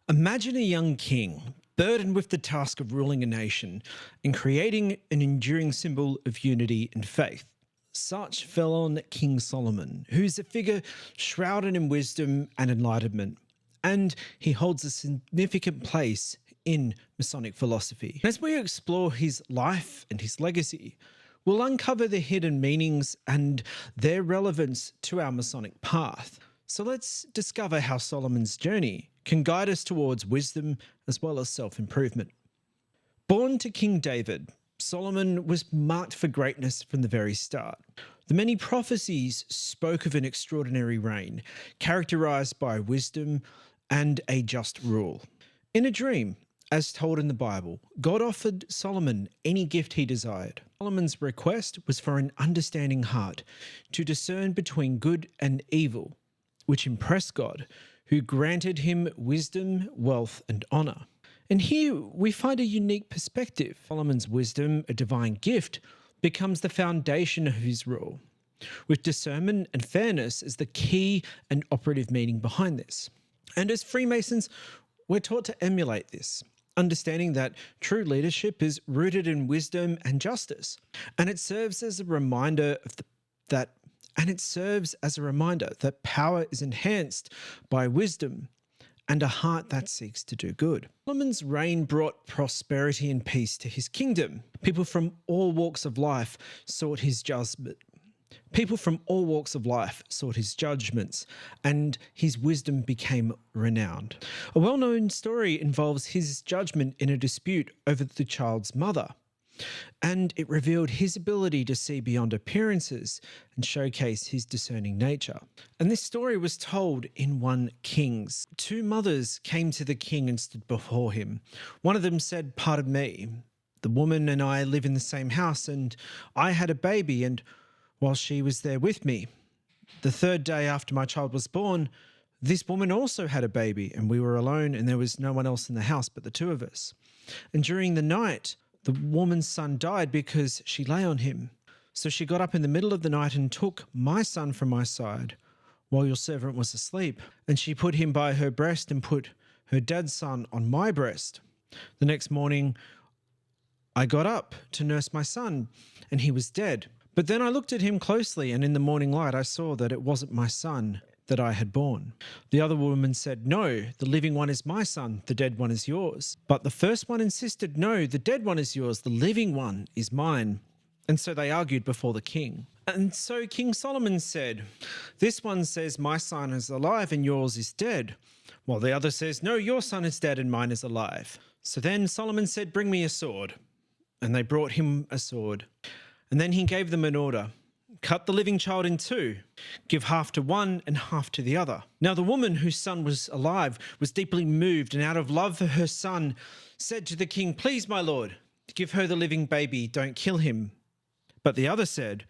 Imagine a young king burdened with the task of ruling a nation and creating an enduring symbol of unity and faith. Such fell on King Solomon, who's a figure shrouded in wisdom and enlightenment, and he holds a significant place in Masonic philosophy. As we explore his life and his legacy, we'll uncover the hidden meanings and their relevance to our Masonic path. So let's discover how Solomon's journey can guide us towards wisdom as well as self-improvement. Born to King David, Solomon was marked for greatness from the very start. The many prophecies spoke of an extraordinary reign, characterized by wisdom and a just rule. In a dream, as told in the Bible, God offered Solomon any gift he desired. Solomon's request was for an understanding heart to discern between good and evil, which impressed God, who granted him wisdom, wealth, and honor. And here we find a unique perspective. Solomon's wisdom, a divine gift, becomes the foundation of his rule, with discernment and fairness as the key and operative meaning behind this. And as Freemasons, we're taught to emulate this, understanding that true leadership is rooted in wisdom and justice. And it serves as a reminder that power is enhanced by wisdom and a heart that seeks to do good. Solomon's reign brought prosperity and peace to his kingdom. People from all walks of life sought his judgment. And his wisdom became renowned. A well-known story involves his judgment in a dispute over the child's mother, and it revealed his ability to see beyond appearances and showcase his discerning nature. And this story was told in 1 Kings. 2 mothers came to the king and stood before him. One of them said, "Pardon me, the woman and I live in the same house, and I had a baby, and while she was there with me, the 3rd day after my child was born, this woman also had a baby, and we were alone, and there was no one else in the house but the 2 of us. And during the night, the woman's son died because she lay on him. So she got up in the middle of the night and took my son from my side while your servant was asleep. And she put him by her breast and put her dad's son on my breast. The next morning, I got up to nurse my son, and he was dead. But then I looked at him closely, and in the morning light I saw that it wasn't my son that I had born." The other woman said, "No, the living one is my son, the dead one is yours." But the first one insisted, "No, the dead one is yours, the living one is mine." And so they argued before the king. And so King Solomon said, "This one says my son is alive and yours is dead, while the other says, no, your son is dead and mine is alive." So then Solomon said, "Bring me a sword." And they brought him a sword. And then he gave them an order: "Cut the living child in 2, give half to one and half to the other." Now the woman whose son was alive was deeply moved, and out of love for her son said to the king, "Please, my lord, give her the living baby, don't kill him." But the other said,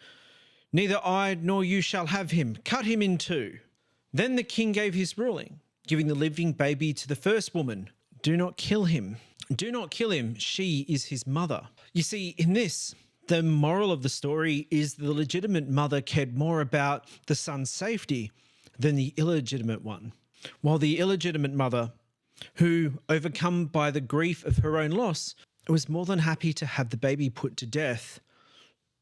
"Neither I nor you shall have him, cut him in 2. Then the king gave his ruling, giving the living baby to the first woman. "Do not kill him. Do not kill him. She is his mother." You see, in this, the moral of the story is the legitimate mother cared more about the son's safety than the illegitimate one, while the illegitimate mother, who, overcome by the grief of her own loss, was more than happy to have the baby put to death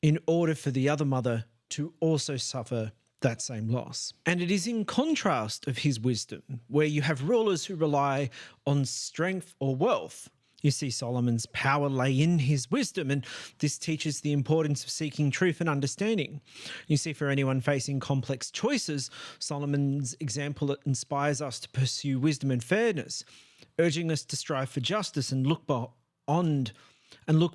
in order for the other mother to also suffer that same loss. And it is in contrast of his wisdom, where you have rulers who rely on strength or wealth. You see, Solomon's power lay in his wisdom, and this teaches the importance of seeking truth and understanding. You see, for anyone facing complex choices, Solomon's example inspires us to pursue wisdom and fairness, urging us to strive for justice and look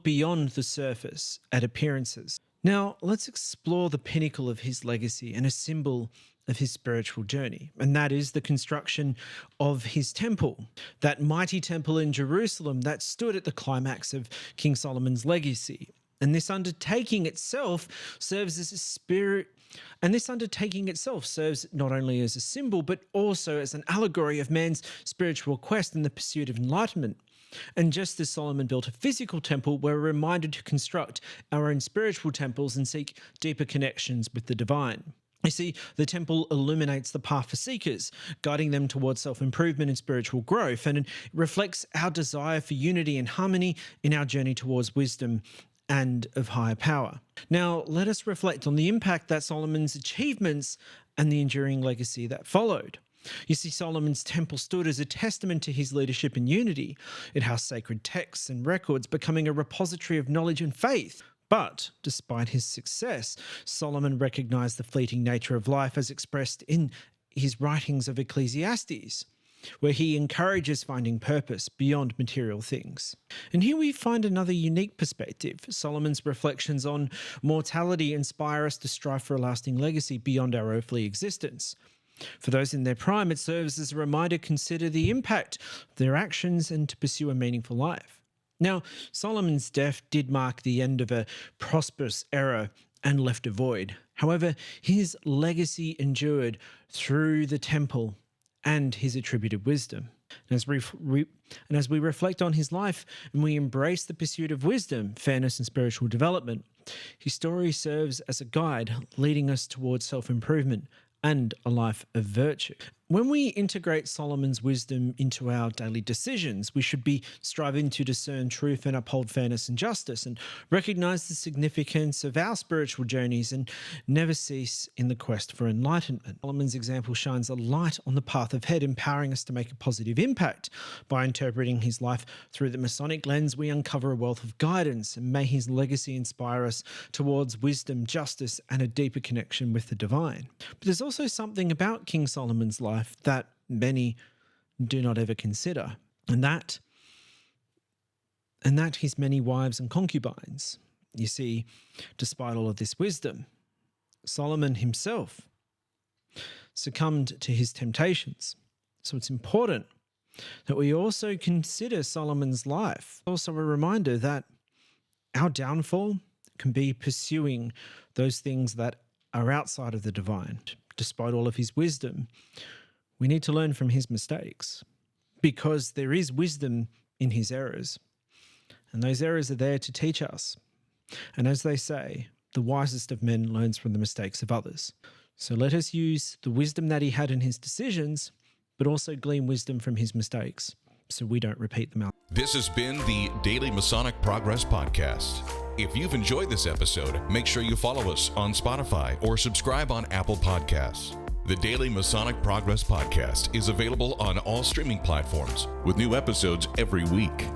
beyond the surface at appearances. Now, let's explore the pinnacle of his legacy and a symbol of his spiritual journey, and that is the construction of his temple, that mighty temple in Jerusalem that stood at the climax of King Solomon's legacy. And this undertaking itself serves not only as a symbol, but also as an allegory of man's spiritual quest in the pursuit of enlightenment. And just as Solomon built a physical temple, we're reminded to construct our own spiritual temples and seek deeper connections with the divine. You see, the temple illuminates the path for seekers, guiding them towards self-improvement and spiritual growth, and it reflects our desire for unity and harmony in our journey towards wisdom and of higher power. Now, let us reflect on the impact that Solomon's achievements and the enduring legacy that followed. You see, Solomon's temple stood as a testament to his leadership and unity. It housed sacred texts and records, becoming a repository of knowledge and faith. But despite his success, Solomon recognized the fleeting nature of life as expressed in his writings of Ecclesiastes, where he encourages finding purpose beyond material things. And here we find another unique perspective. Solomon's reflections on mortality inspire us to strive for a lasting legacy beyond our earthly existence. For those in their prime, it serves as a reminder to consider the impact of their actions and to pursue a meaningful life. Now, Solomon's death did mark the end of a prosperous era and left a void. However, his legacy endured through the temple and his attributed wisdom. And as we reflect on his life and we embrace the pursuit of wisdom, fairness, and spiritual development, his story serves as a guide leading us towards self-improvement and a life of virtue. When we integrate Solomon's wisdom into our daily decisions, we should be striving to discern truth and uphold fairness and justice, and recognize the significance of our spiritual journeys and never cease in the quest for enlightenment. Solomon's example shines a light on the path ahead, empowering us to make a positive impact. By interpreting his life through the Masonic lens, we uncover a wealth of guidance, and may his legacy inspire us towards wisdom, justice, and a deeper connection with the divine. But there's also something about King Solomon's life that many do not ever consider, and that his many wives and concubines. You see, despite all of this wisdom, Solomon himself succumbed to his temptations. So it's important that we also consider Solomon's life. Also a reminder that our downfall can be pursuing those things that are outside of the divine. Despite all of his wisdom, we need to learn from his mistakes, because there is wisdom in his errors, and those errors are there to teach us. And as they say, the wisest of men learns from the mistakes of others. So let us use the wisdom that he had in his decisions, but also glean wisdom from his mistakes so we don't repeat them out. This has been the Daily Masonic Progress Podcast. If you've enjoyed this episode, make sure you follow us on Spotify or subscribe on Apple Podcasts. The Daily Masonic Progress Podcast is available on all streaming platforms with new episodes every week.